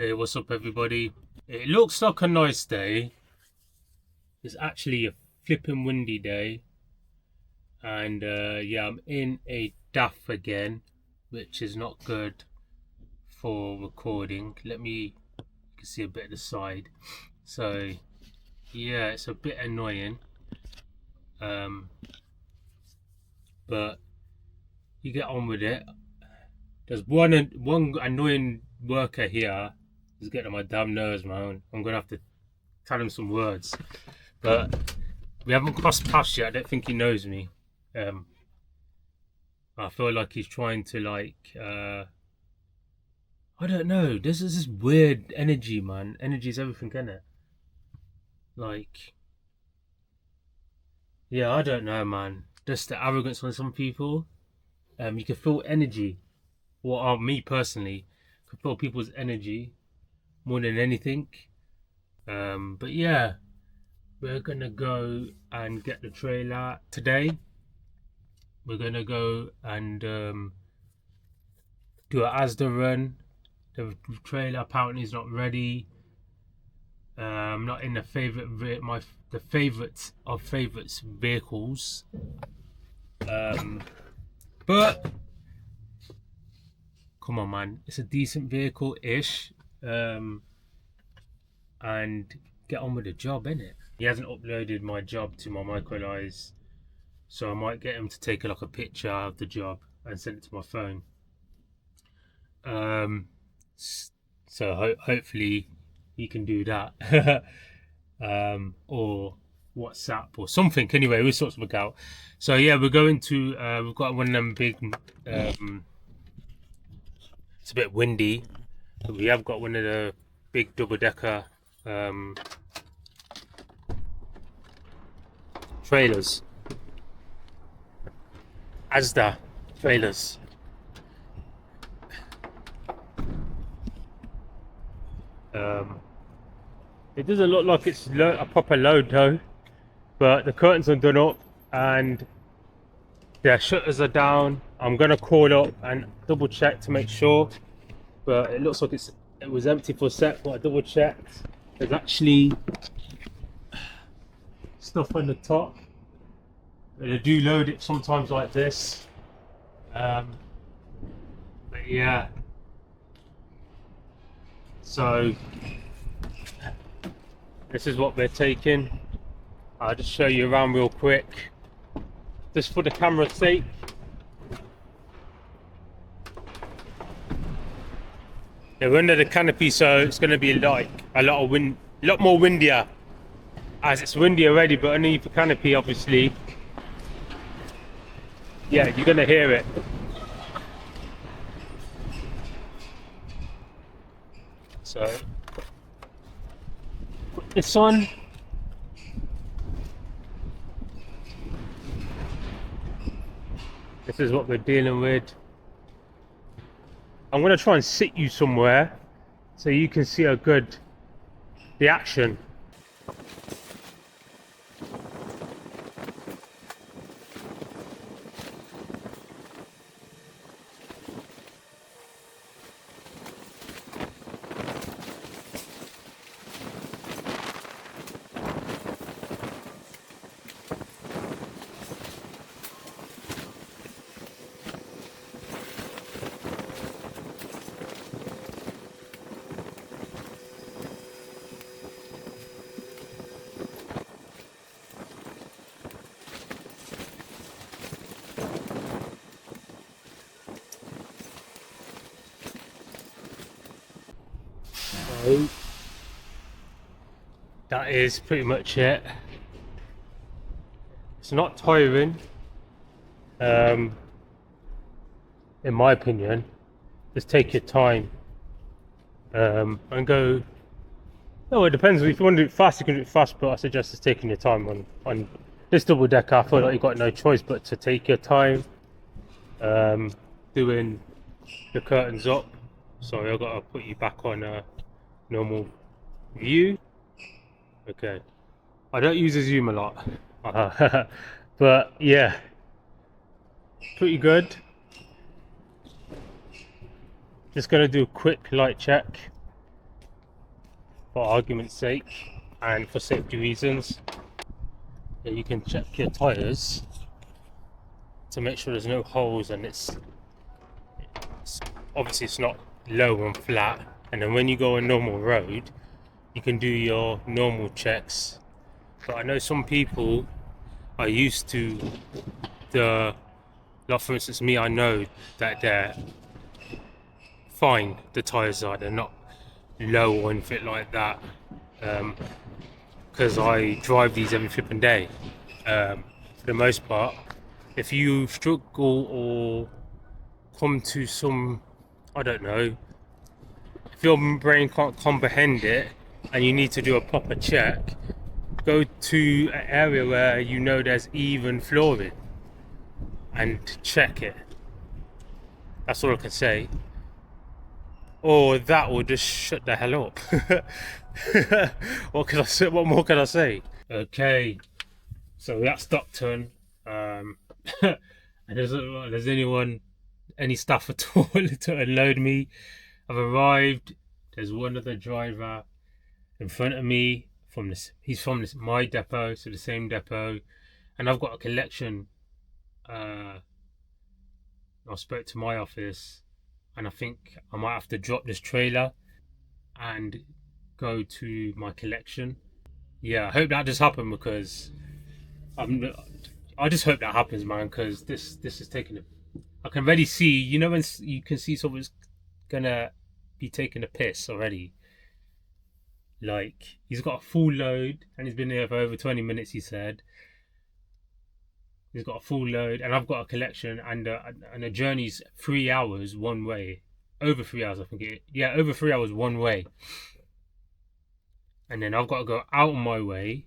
Hey, what's up, everybody? It looks like a nice day. It's actually a flipping windy day, and yeah, I'm in a duff again, which is not good for recording. You can see a bit of the side. So yeah, it's a bit annoying, um, but you get on with it. There's one annoying worker here who's getting on my damn nerves, man. I'm gonna have to tell him some words, but we haven't crossed paths yet. I don't think he knows me. Um, I feel like he's trying to I don't know. This is this weird energy, man. Energy is everything, isn't it? Like, yeah, I don't know, man. Just the arrogance on some people. You can feel energy. Well, me personally, can feel people's energy more than anything. But yeah, we're gonna go and get the trailer today. We're gonna go and do a Asda run. The trailer apparently is not ready. Not in the the favorites of favorites vehicles. But come on, man, it's a decent vehicle-ish. And get on with the job, innit? He hasn't uploaded my job to my microLise, so I might get him to take a picture of the job and send it to my phone. So hopefully he can do that. Or WhatsApp or something. Anyway, we sort something out. So yeah, we're going to we've got one of them big it's a bit windy, but we have got one of the big double-decker trailers, Asda trailers. It doesn't look like it's a proper load though, but the curtains are done up and the shutters are down. I'm gonna call up and double check to make sure, but it looks like it was empty for a sec, but I double checked. There's actually stuff on the top. They do load it sometimes like this, but yeah. So this is what they're taking. I'll just show you around real quick, just for the camera's sake. Yeah, we're under the canopy, so it's going to be like a lot of wind, a lot more windier, as it's windy already. But underneath the canopy, obviously, yeah, you're going to hear it. So put this on. This is what we're dealing with. I'm going to try and sit you somewhere so you can see the action. So that is pretty much it. It's not tiring, in my opinion. Just take your time and go. No, it depends. If you want to do it fast, you can do it fast, but I suggest just taking your time on this double decker. I feel like you've got no choice but to take your time doing the curtains up. Sorry, I've got to put you back on normal view. Okay, I don't use a zoom a lot, but yeah, pretty good. Just gonna do a quick light check. for argument's sake and for safety reasons, you can check your tyres to make sure there's no holes, and it's obviously it's not low and flat. And then when you go on normal road, you can do your normal checks. But I know some people are used to like for instance me, I know that they're fine, the tyres they're not low or anything like that, because I drive these every flipping day. For the most part, if you struggle or come to some, I don't know, if your brain can't comprehend it and you need to do a proper check, go to an area where you know there's even flooring and check it. That's all I can say. Or that will just shut the hell up. What can I say? What more can I say? Okay, so that's Stockton. And there's any staff at all to unload me. I've arrived. There's one other driver in front of me from this. He's from my depot, so the same depot, and I've got a collection. I spoke to my office, and I think I might have to drop this trailer and go to my collection. Yeah, I hope that does happen, because I just hope that happens, man, because this is taking I can already see, you know, when you can see someone's gonna be taking a piss already. Like, he's got a full load and he's been there for over 20 minutes, he said. He's got a full load and I've got a collection, and the journey's 3 hours one way. Over 3 hours, I think over 3 hours one way. And then I've got to go out of my way.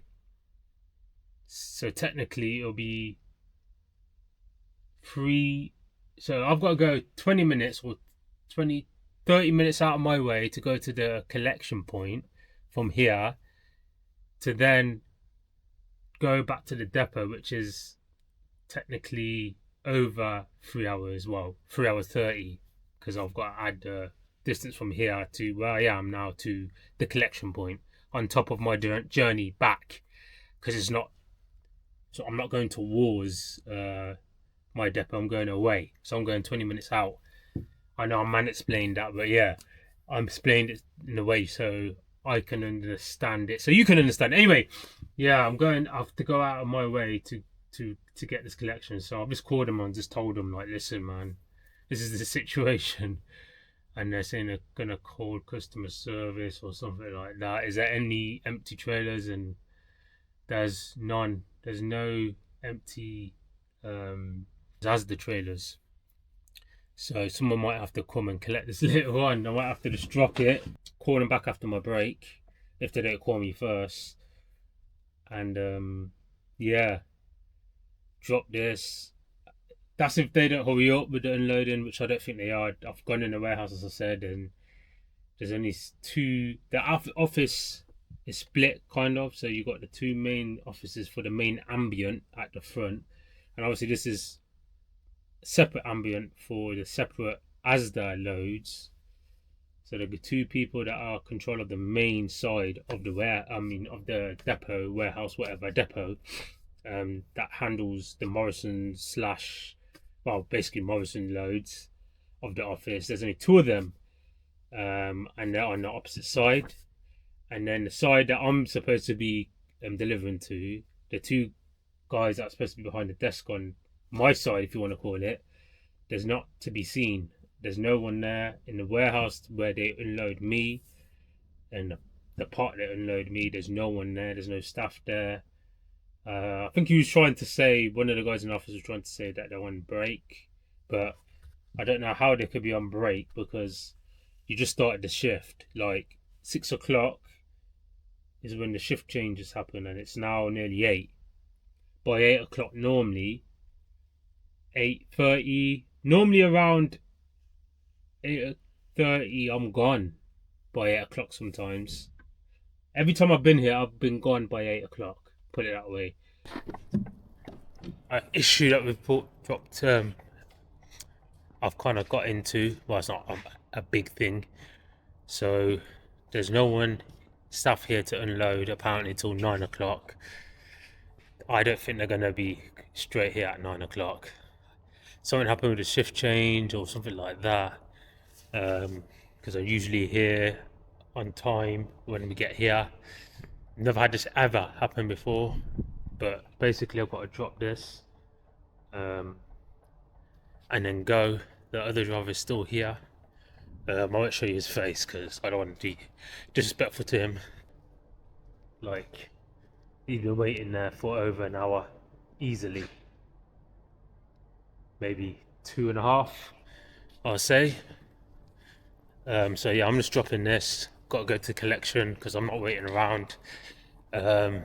So technically it'll be 3. So I've got to go 20 minutes or 30 minutes out of my way to go to the collection point from here, to then go back to the depot, which is technically over 3 hours. Well, 3 hours 30, because I've got to add the distance from here to where I am now to the collection point on top of my journey back, because it's not. So I'm not going towards my depot. I'm going away. So I'm going 20 minutes out. I know I explained that, but yeah, I'm explained it in a way so I can understand it, so you can understand. Anyway, yeah, I have to go out of my way to get this collection. So I've just called them and just told them, like, listen, man, this is the situation, and they're saying they're gonna call customer service or something like that. Is there any empty trailers? And there's none. There's no empty Asda trailers. So someone might have to come and collect this little one. I might have to just drop it, call them back after my break, if they don't call me first. And yeah, drop this. That's if they don't hurry up with the unloading, which I don't think they are. I've gone in the warehouse, as I said, and there's only 2. The office is split, kind of. So you've got the 2 main offices for the main ambient at the front. And obviously this is separate ambient for the separate Asda loads. So there'll be 2 people that are control of the main side of the of the depot, warehouse, whatever depot, that handles the Morrison basically Morrison loads of the office. There's only 2 of them, and they're on the opposite side. And then the side that I'm supposed to be delivering to, the 2 guys that are supposed to be behind the desk on my side, if you want to call it, there's not to be seen. There's no one there in the warehouse where they unload me, and the part that unload me, there's no one there. There's no staff there. I think he was trying to say, one of the guys in the office was trying to say that they're on break, but I don't know how they could be on break, because you just started the shift. Like 6 o'clock is when the shift changes happen, and it's now nearly 8. By 8 o'clock normally, 8:30, normally around 8:30 I'm gone by 8 o'clock sometimes. Every time I've been here, I've been gone by 8 o'clock, put it that way. An issue that we've dropped, I've kind of got into, well, it's not a big thing. So there's no one stuff here to unload apparently till 9 o'clock. I don't think they're going to be straight here at 9 o'clock. Something happened with a shift change or something like that. Because I'm usually here on time when we get here. Never had this ever happen before. But basically I've got to drop this. And then go. The other driver's still here. I won't show you his face because I don't want to be disrespectful to him. Like, he's been waiting there for over an hour, easily. Maybe 2.5, I'll say. So yeah, I'm just dropping this. Got to go to collection because I'm not waiting around. Yeah,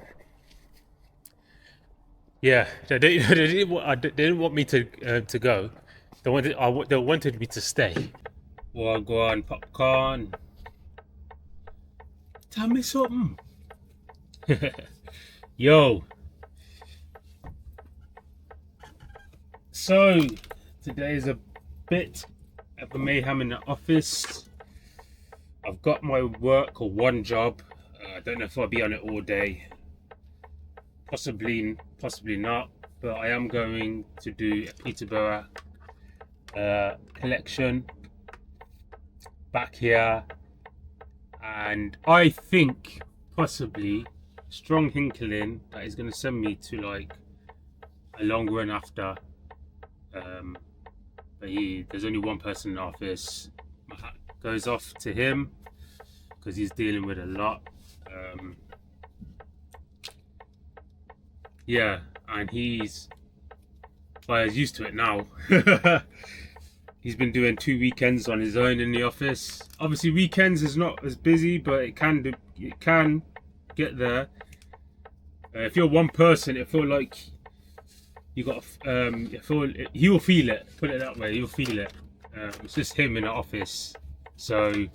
they didn't want me to go. They wanted me to stay. Well, go on, popcorn. Tell me something. Yo. So, today is a bit of a mayhem in the office. I've got my work or one job. I don't know if I'll be on it all day. Possibly not. But I am going to do a Peterborough collection back here, and I think possibly strong hinkling that is going to send me to like a long run after. But there's only one person in the office. My hat goes off to him because he's dealing with a lot. Yeah, and he's used to it now. He's been doing 2 weekends on his own in the office. Obviously, weekends is not as busy, but it can get there. If you're one person, it feel like you got. He'll feel it. Put it that way, he'll feel it. It's just him in the office, so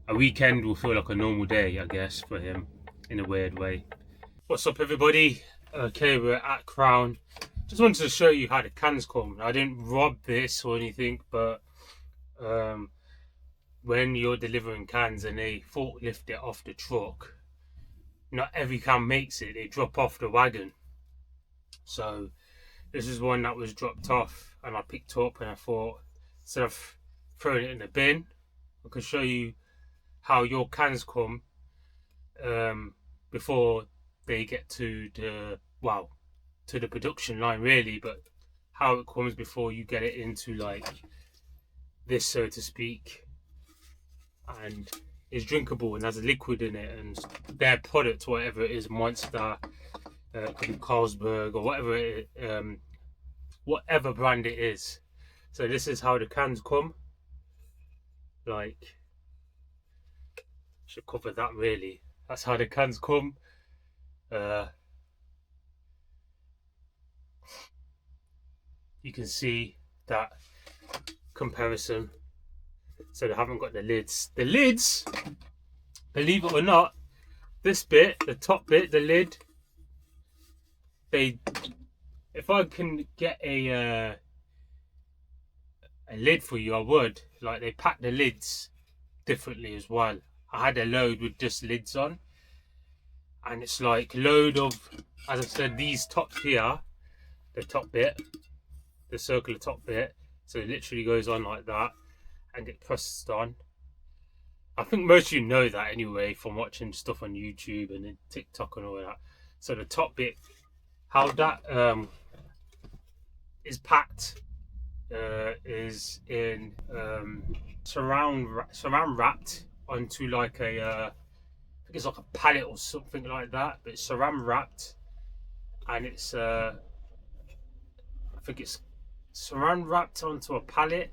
a weekend will feel like a normal day, I guess, for him, in a weird way. What's up, everybody? Okay, we're at Crown. Just wanted to show you how the cans come. I didn't rob this or anything, but when you're delivering cans and they forklift it off the truck, not every can makes it. They drop off the wagon. So this is one that was dropped off and I picked up, and I thought, instead of throwing it in the bin, I can show you how your cans come before they get to the production line, really, but how it comes before you get it into like this, so to speak, and it's drinkable and has a liquid in it, and their product, whatever it is, Monster, could be Carlsberg or whatever brand it is. So this is how the cans come. Like, should cover that really. That's how the cans come. You can see that comparison. So they haven't got the lids. The lids, believe it or not, this bit, the top bit, the lid, if I can get a lid for you, I would. Like, they pack the lids differently as well. I had a load with just lids on, and it's like load of, as I said, these tops here, the top bit, the circular top bit, so it literally goes on like that and it presses on. I think most of you know that anyway from watching stuff on YouTube and TikTok and all that. So the top bit, how that is packed, is in saran wrapped onto like a I think it's like a pallet or something like that, but it's saran wrapped, and it's I think it's saran wrapped onto a pallet,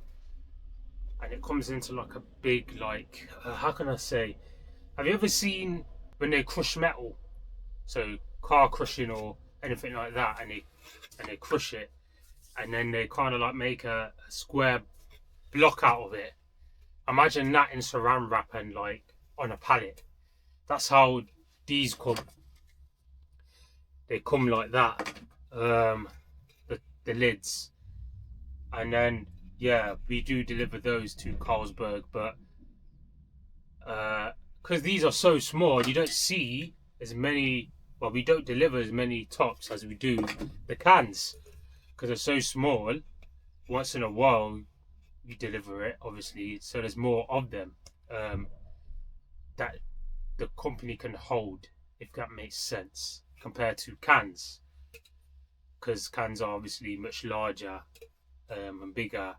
and it comes into like a big, like how can I say, have you ever seen when they crush metal, so car crushing or anything like that, and they crush it, and then they kind of like make a square block out of it? Imagine that in saran wrap and like on a pallet. That's how these come. They come like that, the lids. And then, yeah, we do deliver those to Carlsberg, but because these are so small, you don't see as many. Well, we don't deliver as many tops as we do the cans because they're so small. Once in a while, you deliver it, obviously, so there's more of them that the company can hold, if that makes sense, compared to cans, because cans are obviously much larger and bigger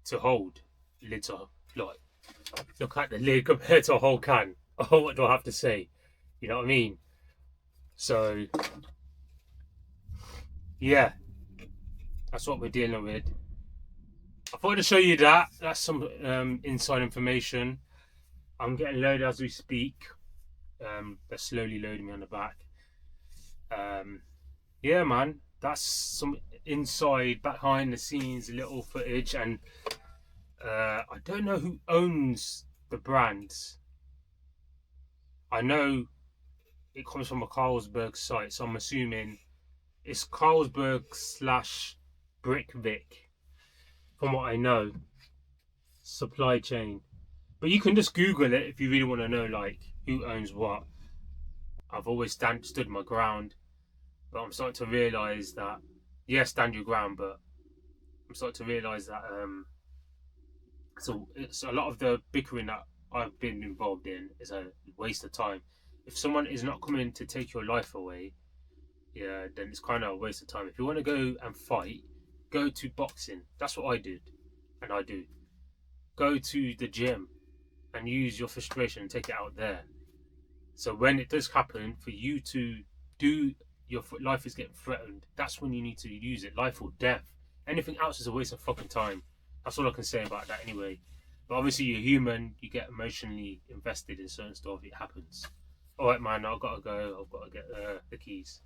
to hold. Lids are like, look at the lid compared to a whole can. Oh, what do I have to say? You know what I mean? So yeah, that's what we're dealing with. I thought to show you that. That's some inside information. I'm getting loaded as we speak. They're slowly loading me on the back. Yeah, man, that's some inside, behind the scenes, little footage, and I don't know who owns the brands. I know it comes from a Carlsberg site, so I'm assuming it's Carlsberg slash Brickvik, from what I know, supply chain. But you can just Google it if you really want to know, like, who owns what. I've always stood my ground, but I'm starting to realise that, yeah, stand your ground, but I'm starting to realise that so it's a lot of the bickering that I've been involved in is a waste of time. If someone is not coming to take your life away, yeah, then it's kind of a waste of time. If you want to go and fight, go to boxing. That's what I did, and I do. Go to the gym and use your frustration and take it out there. So when it does happen, for you to do, your life is getting threatened, that's when you need to use it, life or death. Anything else is a waste of fucking time. That's all I can say about that anyway. But obviously you're human, you get emotionally invested in certain stuff, it happens. Alright man, I've got to go, I've got to get the keys.